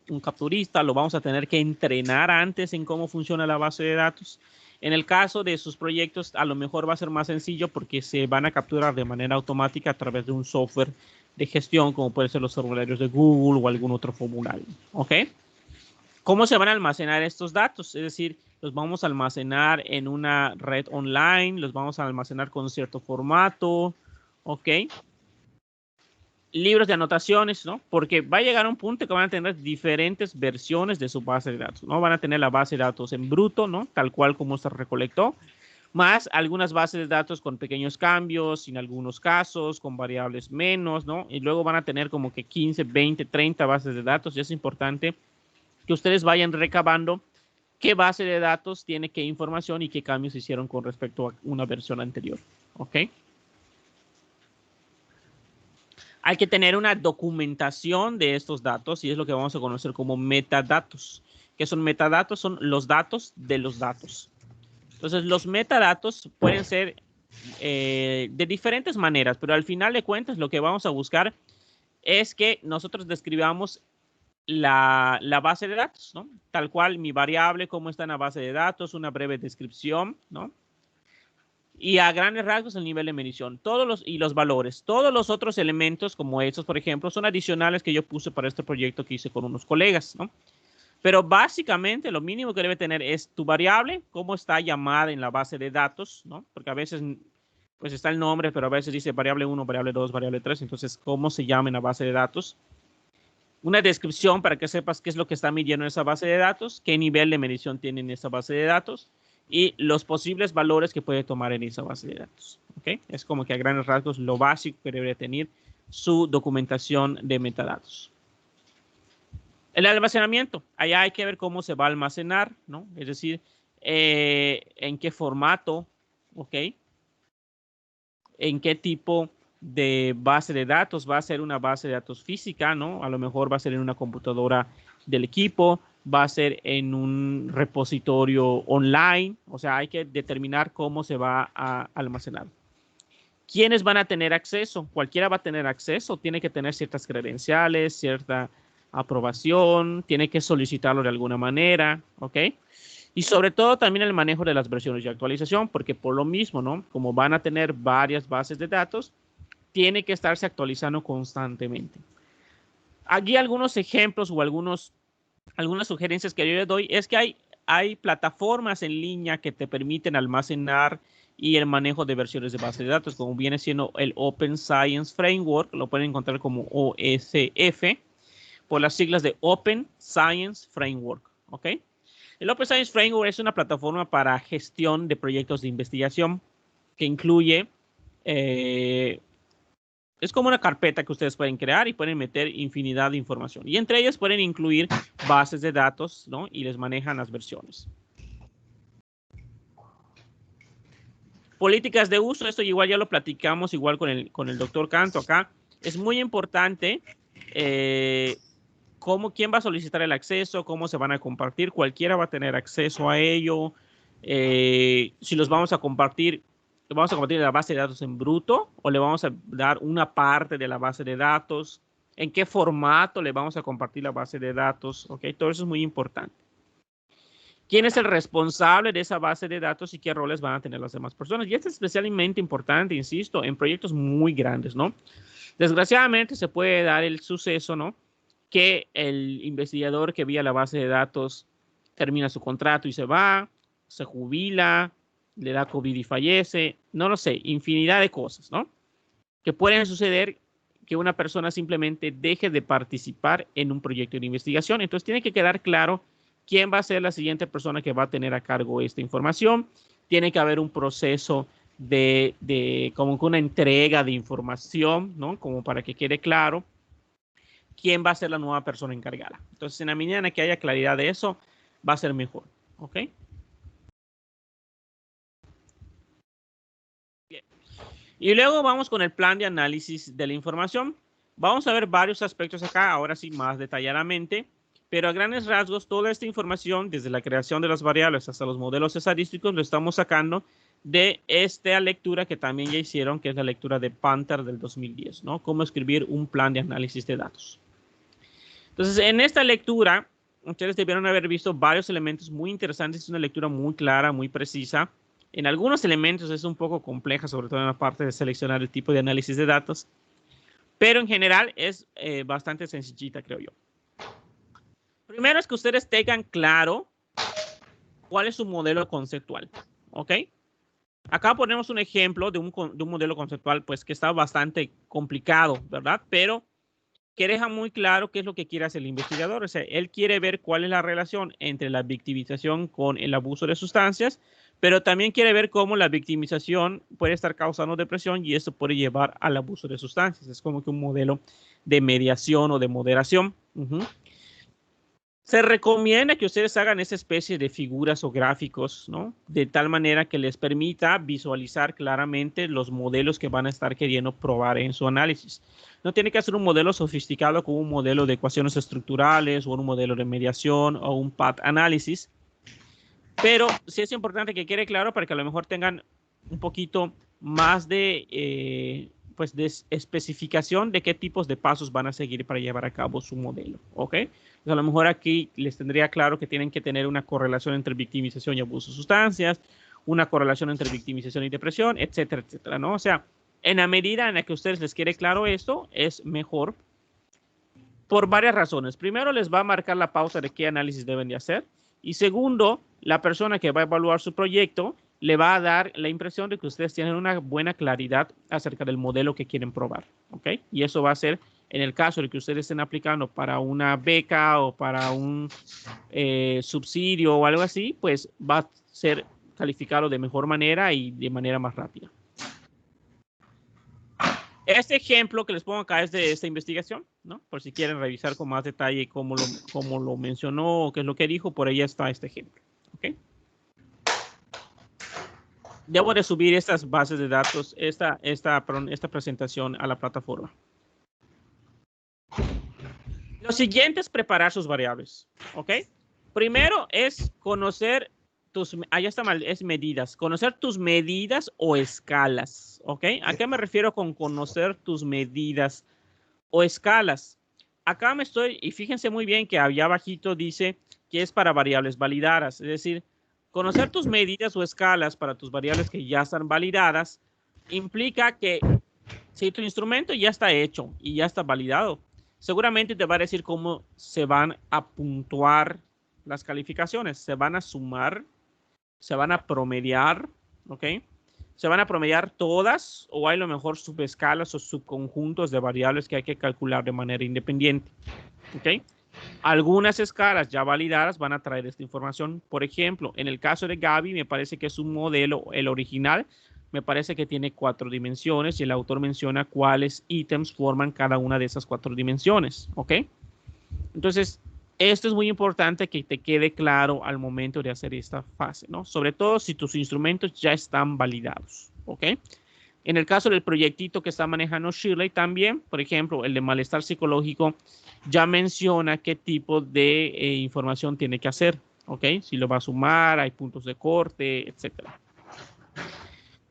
un capturista, lo vamos a tener que entrenar antes en cómo funciona la base de datos. En el caso de sus proyectos, a lo mejor va a ser más sencillo porque se van a capturar de manera automática a través de un software de gestión, como pueden ser los formularios de Google o algún otro formulario. ¿Ok? ¿Cómo se van a almacenar estos datos? Es decir, los vamos a almacenar en una red online, los vamos a almacenar con cierto formato. ¿Ok? Libros de anotaciones, ¿no? Porque va a llegar a un punto que van a tener diferentes versiones de su base de datos, ¿no? Van a tener la base de datos en bruto, ¿no? Tal cual como se recolectó, más algunas bases de datos con pequeños cambios, en algunos casos, con variables menos, ¿no? Y luego van a tener como que 15, 20, 30 bases de datos y es importante que ustedes vayan recabando qué base de datos tiene qué información y qué cambios hicieron con respecto a una versión anterior, ¿ok? Hay que tener una documentación de estos datos y es lo que vamos a conocer como metadatos. ¿Qué son metadatos? Son los datos de los datos. Entonces, los metadatos pueden ser de diferentes maneras, pero al final de cuentas lo que vamos a buscar es que nosotros describamos la base de datos, ¿no? Tal cual mi variable, cómo está en la base de datos, una breve descripción, ¿no? Y a grandes rasgos el nivel de medición, y los valores. Todos los otros elementos como estos, por ejemplo, son adicionales que yo puse para este proyecto que hice con unos colegas, ¿no? Pero básicamente lo mínimo que debe tener es tu variable, cómo está llamada en la base de datos, ¿no? Porque a veces pues está el nombre, pero a veces dice variable 1, variable 2, variable 3. Entonces, ¿cómo se llama en la base de datos? Una descripción para que sepas qué es lo que está midiendo en esa base de datos, qué nivel de medición tiene en esa base de datos y los posibles valores que puede tomar en esa base de datos. ¿Okay? Es como que a grandes rasgos lo básico que debe tener su documentación de metadatos. El almacenamiento, allá hay que ver cómo se va a almacenar, ¿no? Es decir, en qué formato, ¿ok? En qué tipo de base de datos. Va a ser una base de datos física, ¿no? A lo mejor va a ser en una computadora del equipo, va a ser en un repositorio online. O sea, hay que determinar cómo se va a almacenar. ¿Quiénes van a tener acceso? Cualquiera va a tener acceso. Tiene que tener ciertas credenciales, cierta aprobación. Tiene que solicitarlo de alguna manera, ¿ok? Y sobre todo también el manejo de las versiones de actualización, porque por lo mismo, ¿no? Como van a tener varias bases de datos, tiene que estarse actualizando constantemente. Aquí algunos ejemplos o algunas sugerencias que yo les doy es que hay plataformas en línea que te permiten almacenar y el manejo de versiones de base de datos, como viene siendo el Open Science Framework, lo pueden encontrar como OSF, por las siglas de Open Science Framework, ¿ok? El Open Science Framework es una plataforma para gestión de proyectos de investigación que incluye, es como una carpeta que ustedes pueden crear y pueden meter infinidad de información. Y entre ellas pueden incluir bases de datos, ¿no? Y les manejan las versiones. Políticas de uso, esto igual ya lo platicamos igual con el doctor Canto acá. Es muy importante quién va a solicitar el acceso, cómo se van a compartir, cualquiera va a tener acceso a ello. Si los vamos a compartir la base de datos en bruto o le vamos a dar una parte de la base de datos, en qué formato le vamos a compartir la base de datos, ¿ok? Todo eso es muy importante. ¿Quién es el responsable de esa base de datos y qué roles van a tener las demás personas? Y esto es especialmente importante, insisto, en proyectos muy grandes, ¿no? Desgraciadamente se puede dar el suceso, ¿no? Que el investigador que vía la base de datos termina su contrato y se va, se jubila, le da COVID y fallece, no lo sé, infinidad de cosas, ¿no? Que pueden suceder que una persona simplemente deje de participar en un proyecto de investigación. Entonces tiene que quedar claro quién va a ser la siguiente persona que va a tener a cargo esta información. Tiene que haber un proceso como que una entrega de información, ¿no? Como para que quede claro quién va a ser la nueva persona encargada. Entonces, en la medida en que haya claridad de eso, va a ser mejor, ¿ok? Bien. Y luego vamos con el plan de análisis de la información. Vamos a ver varios aspectos acá, ahora sí más detalladamente, pero a grandes rasgos, toda esta información, desde la creación de las variables hasta los modelos estadísticos, lo estamos sacando de esta lectura que también ya hicieron, que es la lectura de Panther del 2010, ¿no? Cómo escribir un plan de análisis de datos. Entonces, en esta lectura, ustedes debieron haber visto varios elementos muy interesantes. Es una lectura muy clara, muy precisa. En algunos elementos es un poco compleja, sobre todo en la parte de seleccionar el tipo de análisis de datos. Pero en general es bastante sencillita, creo yo. Primero es que ustedes tengan claro cuál es su modelo conceptual, ¿ok? Acá ponemos un ejemplo de un modelo conceptual, pues, que está bastante complicado, ¿verdad? Pero que deja muy claro qué es lo que quiere hacer el investigador. O sea, él quiere ver cuál es la relación entre la victimización con el abuso de sustancias, pero también quiere ver cómo la victimización puede estar causando depresión y esto puede llevar al abuso de sustancias. Es como que un modelo de mediación o de moderación. Se recomienda que ustedes hagan esa especie de figuras o gráficos, ¿no? De tal manera que les permita visualizar claramente los modelos que van a estar queriendo probar en su análisis. No tiene que ser un modelo sofisticado como un modelo de ecuaciones estructurales o un modelo de mediación o un path analysis. Pero sí es importante que quede claro para que a lo mejor tengan un poquito más de, pues de especificación de qué tipos de pasos van a seguir para llevar a cabo su modelo. ¿Ok? Pues a lo mejor aquí les tendría claro que tienen que tener una correlación entre victimización y abuso de sustancias, una correlación entre victimización y depresión, etcétera, etcétera, ¿no? O sea, en la medida en la que a ustedes les quede claro esto, es mejor por varias razones. Primero, les va a marcar la pauta de qué análisis deben de hacer. Y segundo, la persona que va a evaluar su proyecto le va a dar la impresión de que ustedes tienen una buena claridad acerca del modelo que quieren probar. ¿Ok? Y eso va a ser, en el caso de que ustedes estén aplicando para una beca o para un subsidio o algo así, pues va a ser calificado de mejor manera y de manera más rápida. Este ejemplo que les pongo acá es de esta investigación, ¿no? Por si quieren revisar con más detalle cómo lo mencionó o qué es lo que dijo, por ahí está este ejemplo. ¿Ok? Debo de subir estas bases de datos, esta presentación a la plataforma. Lo siguiente es preparar sus variables. ¿Ok? Primero es conocer ya está mal, es medidas. Conocer tus medidas o escalas. ¿Ok? ¿A qué me refiero con conocer tus medidas o escalas? Acá y fíjense muy bien que allá abajito dice que es para variables validadas. Es decir, conocer tus medidas o escalas para tus variables que ya están validadas implica que si tu instrumento ya está hecho y ya está validado, seguramente te va a decir cómo se van a puntuar las calificaciones. Se van a sumar, se van a promediar, ¿ok? Se van a promediar todas o hay a lo mejor subescalas o subconjuntos de variables que hay que calcular de manera independiente, ¿ok? Algunas escalas ya validadas van a traer esta información. Por ejemplo, en el caso de Gaby, me parece que es un modelo, el original, me parece que tiene 4 dimensiones y el autor menciona cuáles ítems forman cada una de esas 4 dimensiones, ¿ok? Entonces, esto es muy importante que te quede claro al momento de hacer esta fase, ¿no? Sobre todo si tus instrumentos ya están validados, ¿ok? En el caso del proyectito que está manejando Shirley también, por ejemplo, el de malestar psicológico, ya menciona qué tipo de información tiene que hacer, ¿ok? Si lo va a sumar, hay puntos de corte, etcétera.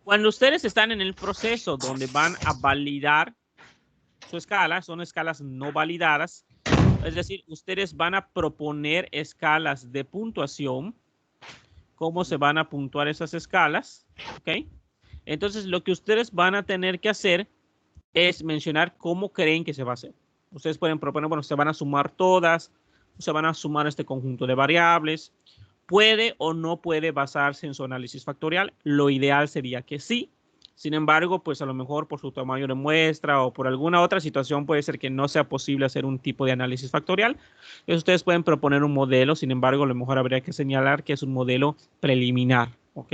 Cuando ustedes están en el proceso donde van a validar su escala, son escalas no validadas, es decir, ustedes van a proponer escalas de puntuación, cómo se van a puntuar esas escalas, ¿ok? Entonces, lo que ustedes van a tener que hacer es mencionar cómo creen que se va a hacer. Ustedes pueden proponer, bueno, se van a sumar todas, se van a sumar este conjunto de variables. Puede o no puede basarse en su análisis factorial. Lo ideal sería que sí. Sin embargo, pues a lo mejor por su tamaño de muestra o por alguna otra situación puede ser que no sea posible hacer un tipo de análisis factorial. Entonces, ustedes pueden proponer un modelo. Sin embargo, a lo mejor habría que señalar que es un modelo preliminar, ¿ok?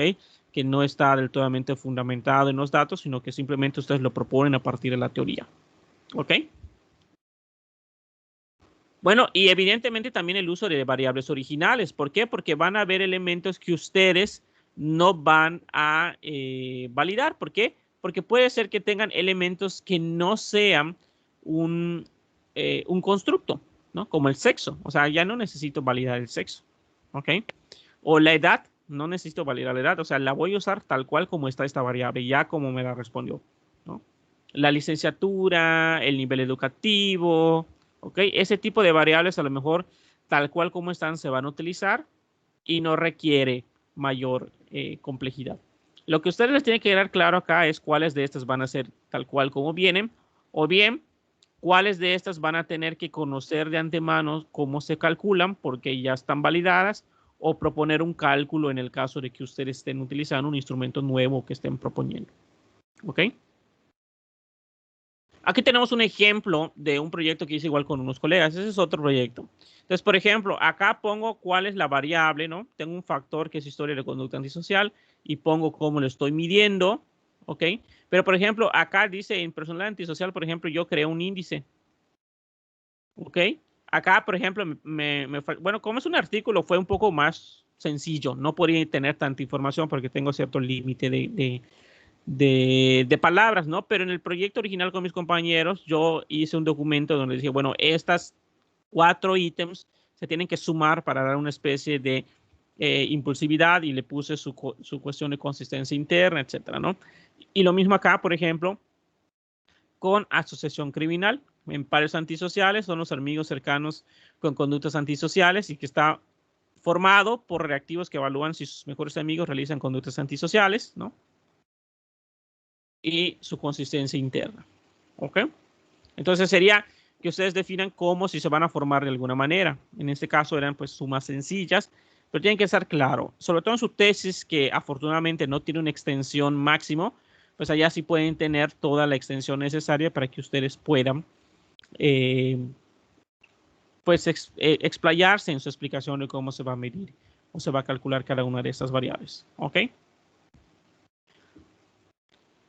Que no está del totalmente fundamentado en los datos, sino que simplemente ustedes lo proponen a partir de la teoría. ¿Ok? Bueno, y evidentemente también el uso de variables originales. ¿Por qué? Porque van a haber elementos que ustedes no van a validar. ¿Por qué? Porque puede ser que tengan elementos que no sean un constructo, ¿no? Como el sexo. O sea, ya no necesito validar el sexo. ¿Ok? O la edad. No necesito validar la edad, o sea, la voy a usar tal cual como está esta variable, ya como me la respondió, ¿no? La licenciatura, el nivel educativo, ¿ok? Ese tipo de variables a lo mejor tal cual como están se van a utilizar y no requiere mayor complejidad. Lo que ustedes les tienen que quedar claro acá es cuáles de estas van a ser tal cual como vienen, o bien cuáles de estas van a tener que conocer de antemano cómo se calculan porque ya están validadas, o proponer un cálculo en el caso de que ustedes estén utilizando un instrumento nuevo que estén proponiendo. ¿Ok? Aquí tenemos un ejemplo de un proyecto que hice igual con unos colegas. Ese es otro proyecto. Entonces, por ejemplo, acá pongo cuál es la variable, ¿no? Tengo un factor que es historia de conducta antisocial y pongo cómo lo estoy midiendo. ¿Ok? Pero, por ejemplo, acá dice en personalidad antisocial, por ejemplo, yo creé un índice. ¿Ok? Acá, por ejemplo, bueno, como es un artículo, fue un poco más sencillo. No podía tener tanta información porque tengo cierto límite de de palabras, ¿no? Pero en el proyecto original con mis compañeros, yo hice un documento donde decía, bueno, estas 4 ítems se tienen que sumar para dar una especie de impulsividad, y le puse su cuestión de consistencia interna, etcétera, ¿no? Y lo mismo acá, por ejemplo, con asociación criminal. En pares antisociales son los amigos cercanos con conductas antisociales y que está formado por reactivos que evalúan si sus mejores amigos realizan conductas antisociales, ¿no? Y su consistencia interna, ¿ok? Entonces sería que ustedes definan cómo, si se van a formar de alguna manera. En este caso eran pues sumas sencillas, pero tienen que estar claro, sobre todo en su tesis, que afortunadamente no tiene una extensión máximo, pues allá sí pueden tener toda la extensión necesaria para que ustedes puedan pues explayarse en su explicación de cómo se va a medir o se va a calcular cada una de estas variables, ¿ok?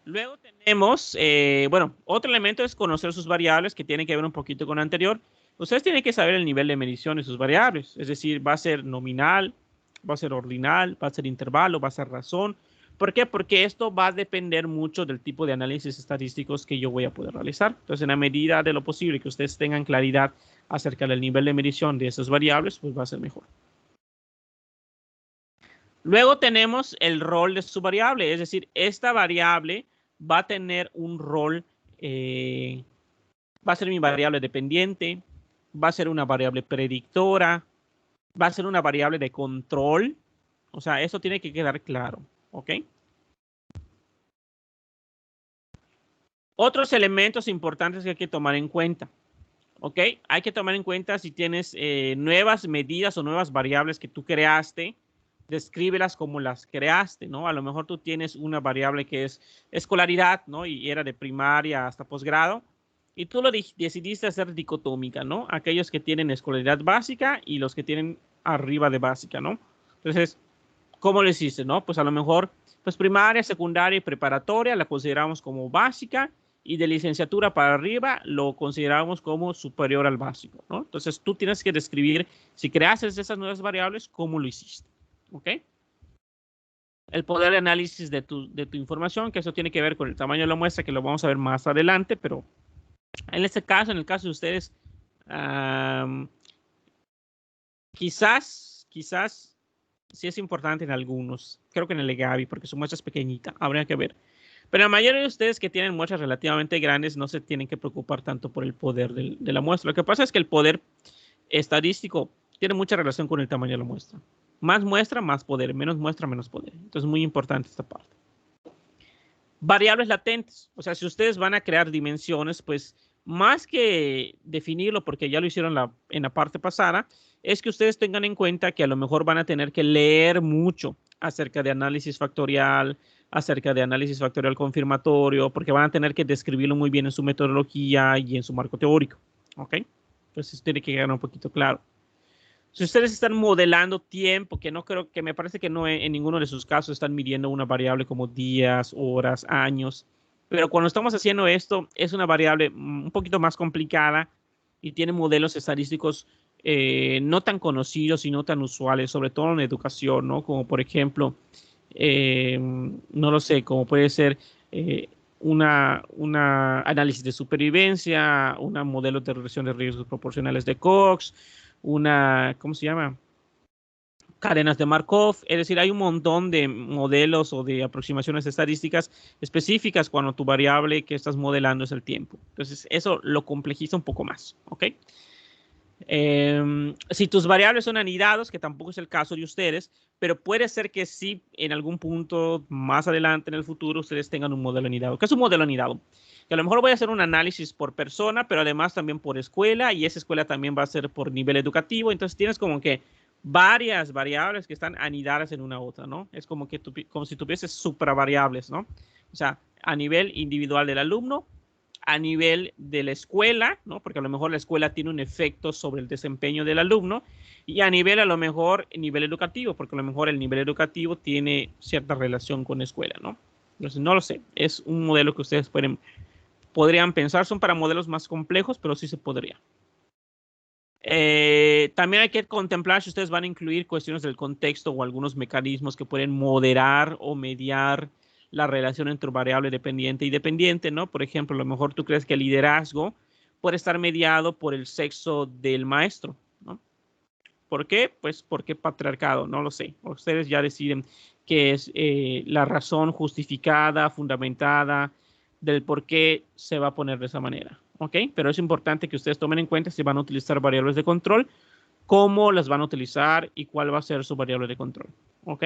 Luego tenemos, bueno, otro elemento es conocer sus variables, que tiene que ver un poquito con lo anterior. Ustedes tienen que saber el nivel de medición de sus variables, es decir, va a ser nominal, va a ser ordinal, va a ser intervalo, va a ser razón. ¿Por qué? Porque esto va a depender mucho del tipo de análisis estadísticos que yo voy a poder realizar. Entonces, en la medida de lo posible que ustedes tengan claridad acerca del nivel de medición de esas variables, pues va a ser mejor. Luego tenemos el rol de su variable, es decir, esta variable va a tener un rol, va a ser mi variable dependiente, va a ser una variable predictora, va a ser una variable de control. O sea, eso tiene que quedar claro, ¿ok? Otros elementos importantes que hay que tomar en cuenta, ¿ok? Hay que tomar en cuenta si tienes nuevas medidas o nuevas variables que tú creaste, descríbelas como las creaste, ¿no? A lo mejor tú tienes una variable que es escolaridad, ¿no? Y era de primaria hasta posgrado, y tú lo decidiste hacer dicotómica, ¿no? Aquellos que tienen escolaridad básica y los que tienen arriba de básica, ¿no? Entonces, ¿cómo lo hiciste, no? Pues a lo mejor, pues primaria, secundaria y preparatoria la consideramos como básica, y de licenciatura para arriba lo consideramos como superior al básico, ¿no? Entonces, tú tienes que describir, si creaste esas nuevas variables, cómo lo hiciste, ¿ok? El poder de análisis de tu información, que eso tiene que ver con el tamaño de la muestra, que lo vamos a ver más adelante, pero en este caso, en el caso de ustedes, quizás sí es importante en algunos. Creo que en el EGAVI, porque su muestra es pequeñita, habría que ver. Pero la mayoría de ustedes que tienen muestras relativamente grandes no se tienen que preocupar tanto por el poder de la muestra. Lo que pasa es que el poder estadístico tiene mucha relación con el tamaño de la muestra. Más muestra, más poder. Menos muestra, menos poder. Entonces, muy importante esta parte. Variables latentes. O sea, si ustedes van a crear dimensiones, pues más que definirlo, porque ya lo hicieron en la parte pasada, es que ustedes tengan en cuenta que a lo mejor van a tener que leer mucho acerca de análisis factorial, acerca de análisis factorial confirmatorio, porque van a tener que describirlo muy bien en su metodología y en su marco teórico, ¿ok? Entonces, eso tiene que quedar un poquito claro. Si ustedes están modelando tiempo, que no creo, que me parece que no en ninguno de sus casos están midiendo una variable como días, horas, años, pero cuando estamos haciendo esto, es una variable un poquito más complicada y tiene modelos estadísticos no tan conocidos y no tan usuales, sobre todo en educación, ¿no? Como por ejemplo, no lo sé, como puede ser una análisis de supervivencia, un modelo de reducción de riesgos proporcionales de Cox, ¿cómo se llama? Cadenas de Markov. Es decir, hay un montón de modelos o de aproximaciones estadísticas específicas cuando tu variable que estás modelando es el tiempo. Entonces, eso lo complejiza un poco más, ¿ok? Si tus variables son anidados, que tampoco es el caso de ustedes, pero puede ser que sí en algún punto más adelante en el futuro ustedes tengan un modelo anidado. ¿Qué es un modelo anidado? Que a lo mejor voy a hacer un análisis por persona, pero además también por escuela, y esa escuela también va a ser por nivel educativo. Entonces tienes como que varias variables que están anidadas en una otra, ¿no? Es como que como si tuvieses supravariables, ¿no? O sea, a nivel individual del alumno, a nivel de la escuela, ¿no? Porque a lo mejor la escuela tiene un efecto sobre el desempeño del alumno, y a nivel, a lo mejor, nivel educativo, porque a lo mejor el nivel educativo tiene cierta relación con la escuela, ¿no? Entonces, no lo sé. Es un modelo que ustedes podrían pensar. Son para modelos más complejos, pero sí se podría. También hay que contemplar si ustedes van a incluir cuestiones del contexto o algunos mecanismos que pueden moderar o mediar la relación entre variable dependiente y dependiente, ¿no? Por ejemplo, a lo mejor tú crees que el liderazgo puede estar mediado por el sexo del maestro, ¿no? ¿Por qué? Pues porque patriarcado, no lo sé. Ustedes ya deciden qué es la razón justificada, fundamentada del por qué se va a poner de esa manera, ¿ok? Pero es importante que ustedes tomen en cuenta si van a utilizar variables de control, cómo las van a utilizar y cuál va a ser su variable de control, ¿ok?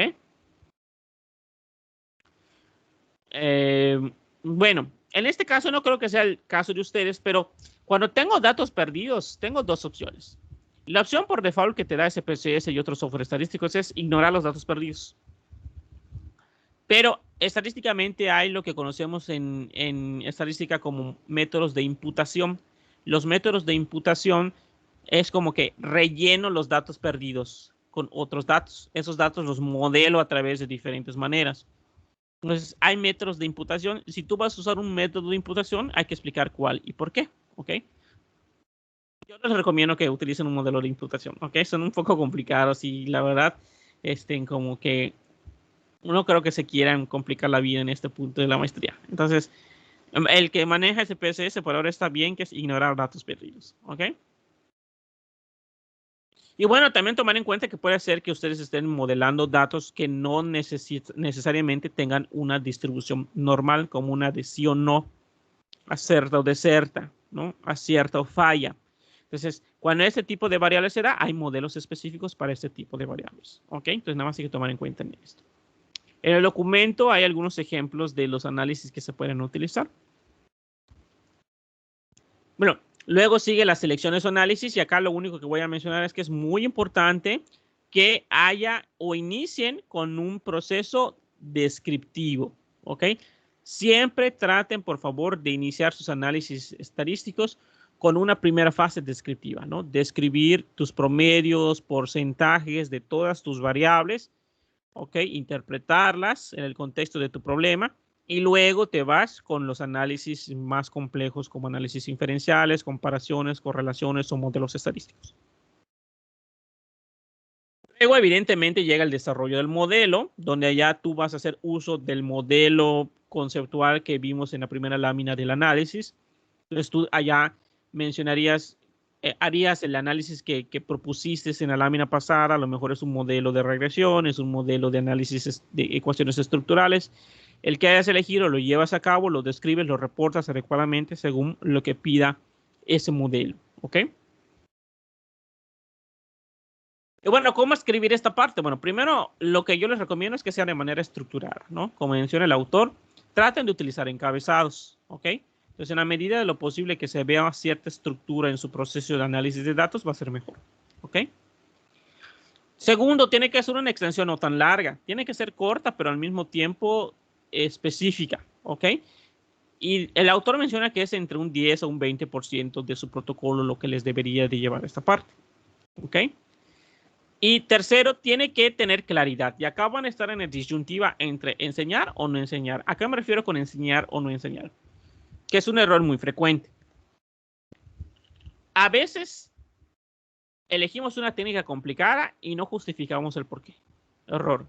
Bueno, en este caso no creo que sea el caso de ustedes, pero cuando tengo datos perdidos, tengo dos opciones. La opción por default que te da SPSS y otros software estadísticos es ignorar los datos perdidos. Pero estadísticamente hay lo que conocemos en estadística como métodos de imputación. Los métodos de imputación es como que relleno los datos perdidos con otros datos. Esos datos los modelo a través de diferentes maneras. Entonces, hay métodos de imputación. Si tú vas a usar un método de imputación, hay que explicar cuál y por qué, ¿ok? Yo les recomiendo que utilicen un modelo de imputación, ¿ok? Son un poco complicados y la verdad, como que no creo que se quieran complicar la vida en este punto de la maestría. Entonces, el que maneja SPSS por ahora está bien, que es ignorar datos perdidos, ¿ok? Y bueno, también tomar en cuenta que puede ser que ustedes estén modelando datos que no necesariamente tengan una distribución normal, como una de sí o no, acerta o deserta, ¿no? Acierta o falla. Entonces, cuando este tipo de variables se da, hay modelos específicos para este tipo de variables, ¿ok? Entonces, nada más hay que tomar en cuenta en esto. En el documento hay algunos ejemplos de los análisis que se pueden utilizar. Bueno, luego sigue las selecciones o análisis y acá lo único que voy a mencionar es que es muy importante que haya o inicien con un proceso descriptivo, ¿ok? Siempre traten, por favor, de iniciar sus análisis estadísticos con una primera fase descriptiva, ¿no? Describir tus promedios, porcentajes de todas tus variables, ¿ok? Interpretarlas en el contexto de tu problema. Y luego te vas con los análisis más complejos como análisis inferenciales, comparaciones, correlaciones o modelos estadísticos. Luego, evidentemente, llega el desarrollo del modelo, donde allá tú vas a hacer uso del modelo conceptual que vimos en la primera lámina del análisis. Entonces, tú allá mencionarías, harías el análisis que propusiste en la lámina pasada. A lo mejor es un modelo de regresión, es un modelo de análisis de ecuaciones estructurales. El que hayas elegido lo llevas a cabo, lo describes, lo reportas adecuadamente según lo que pida ese modelo, ¿ok? Y bueno, ¿cómo escribir esta parte? Bueno, primero lo que yo les recomiendo es que sea de manera estructurada, ¿no? Como menciona el autor, traten de utilizar encabezados, ¿ok? Entonces, en la medida de lo posible que se vea cierta estructura en su proceso de análisis de datos, va a ser mejor, ¿ok? Segundo, tiene que ser una extensión no tan larga. Tiene que ser corta, pero al mismo tiempo específica, ¿ok? Y el autor menciona que es entre un 10 o un 20% de su protocolo lo que les debería de llevar esta parte, ¿ok? Y tercero, tiene que tener claridad. Y acá van a estar en la disyuntiva entre enseñar o no enseñar. ¿A qué me refiero con enseñar o no enseñar? Que es un error muy frecuente. A veces elegimos una técnica complicada y no justificamos el porqué. Error.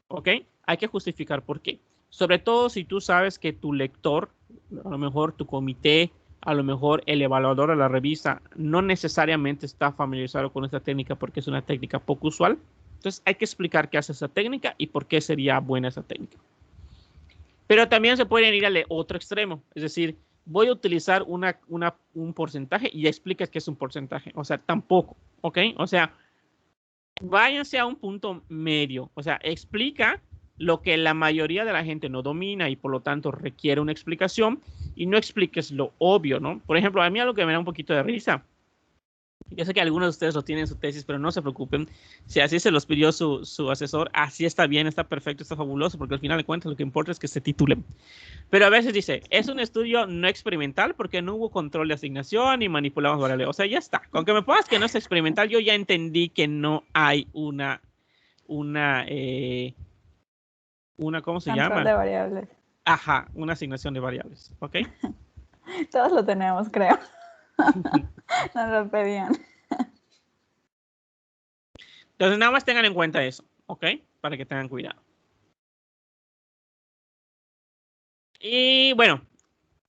¿Ok? Hay que justificar por qué. Sobre todo si tú sabes que tu lector, a lo mejor tu comité, a lo mejor el evaluador de la revista, no necesariamente está familiarizado con esta técnica porque es una técnica poco usual. Entonces hay que explicar qué hace esa técnica y por qué sería buena esa técnica. Pero también se pueden ir al otro extremo. Es decir, voy a utilizar un porcentaje y ya explicas qué es un porcentaje. O sea, tampoco. ¿Ok? O sea, váyanse a un punto medio. O sea, explica lo que la mayoría de la gente no domina y por lo tanto requiere una explicación y no expliques lo obvio, ¿no? Por ejemplo, a mí algo que me da un poquito de risa. Yo sé que algunos de ustedes lo tienen en su tesis, pero no se preocupen. Si así se los pidió su asesor, así está bien, está perfecto, está fabuloso, porque al final de cuentas lo que importa es que se titulen. Pero a veces dice, es un estudio no experimental porque no hubo control de asignación y manipulamos variables. O sea, ya está. Con que me pongas que no es experimental, yo ya entendí que no hay una ¿cómo se Control llama? de variables. Ajá, una asignación de variables, ¿ok? Todos lo tenemos, creo. Nos lo pedían. Entonces, nada más tengan en cuenta eso, ¿ok? Para que tengan cuidado. Y bueno,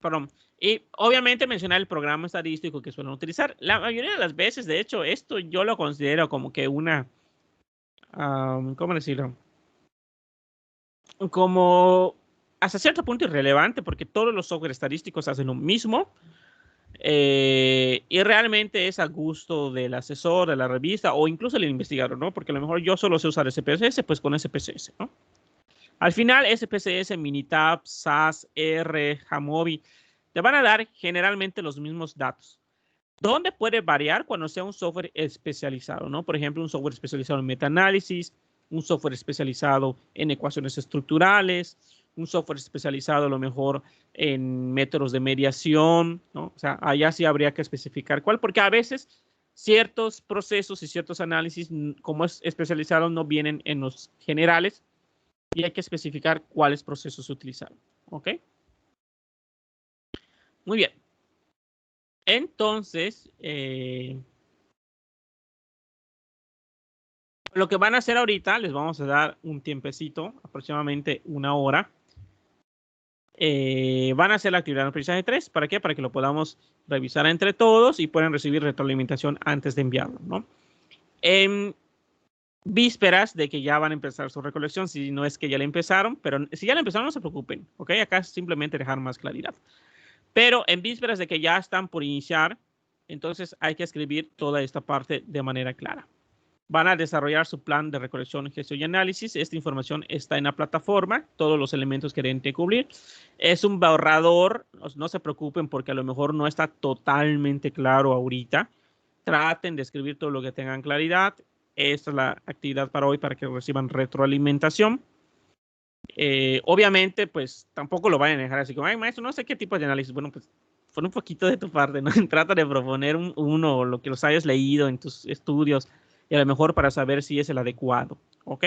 perdón. Y obviamente mencionar el programa estadístico que suelen utilizar. La mayoría de las veces, de hecho, esto yo lo considero como que una, ¿cómo decirlo? Como hasta cierto punto irrelevante, porque todos los software estadísticos hacen lo mismo. Y realmente es a gusto del asesor, de la revista o incluso el investigador, ¿no? Porque a lo mejor yo solo sé usar SPSS, pues con SPSS, ¿no? Al final, SPSS, Minitab, SAS, R, Jamovi, te van a dar generalmente los mismos datos. ¿Dónde puede variar cuando sea un software especializado, ¿no? Por ejemplo, un software especializado en metaanálisis, un software especializado en ecuaciones estructurales, un software especializado a lo mejor en métodos de mediación, ¿no? O sea, allá sí habría que especificar cuál, porque a veces ciertos procesos y ciertos análisis, como es especializado, no vienen en los generales y hay que especificar cuáles procesos utilizar, ¿ok? Muy bien. Entonces, lo que van a hacer ahorita, les vamos a dar un tiempecito, aproximadamente 1 hora. Van a hacer la actividad de aprendizaje 3. ¿Para qué? Para que lo podamos revisar entre todos y puedan recibir retroalimentación antes de enviarlo, ¿no? En vísperas de que ya van a empezar su recolección, si no es que ya la empezaron, pero si ya la empezaron, no se preocupen, ¿ok? Acá es simplemente dejar más claridad. Pero en vísperas de que ya están por iniciar, entonces hay que escribir toda esta parte de manera clara. Van a desarrollar su plan de recolección, gestión y análisis. Esta información está en la plataforma, todos los elementos que deben cubrir. Es un borrador, no se preocupen porque a lo mejor no está totalmente claro ahorita. Traten de escribir todo lo que tengan claridad. Esta es la actividad para hoy para que reciban retroalimentación. Obviamente, pues tampoco lo vayan a dejar así como, ay, maestro, no sé qué tipo de análisis. Bueno, pues pon un poquito de tu parte, ¿no? Trata de proponer uno, lo que los hayas leído en tus estudios y a lo mejor para saber si es el adecuado, ¿ok?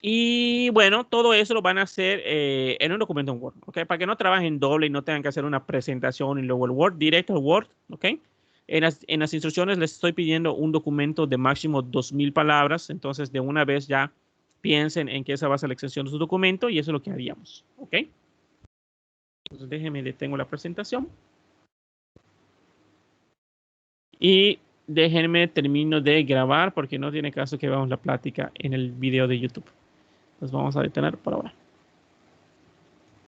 Y bueno, todo eso lo van a hacer en un documento en Word, ¿ok? Para que no trabajen doble y no tengan que hacer una presentación y luego el Word, directo al Word, ¿ok? En las instrucciones les estoy pidiendo un documento de máximo 2000 palabras, entonces de una vez ya piensen en que esa va a ser la extensión de su documento y eso es lo que haríamos, ¿ok? Entonces déjenme, detengo la presentación. Y déjenme, termino de grabar porque no tiene caso que veamos la plática en el video de YouTube. Nos vamos a detener por ahora.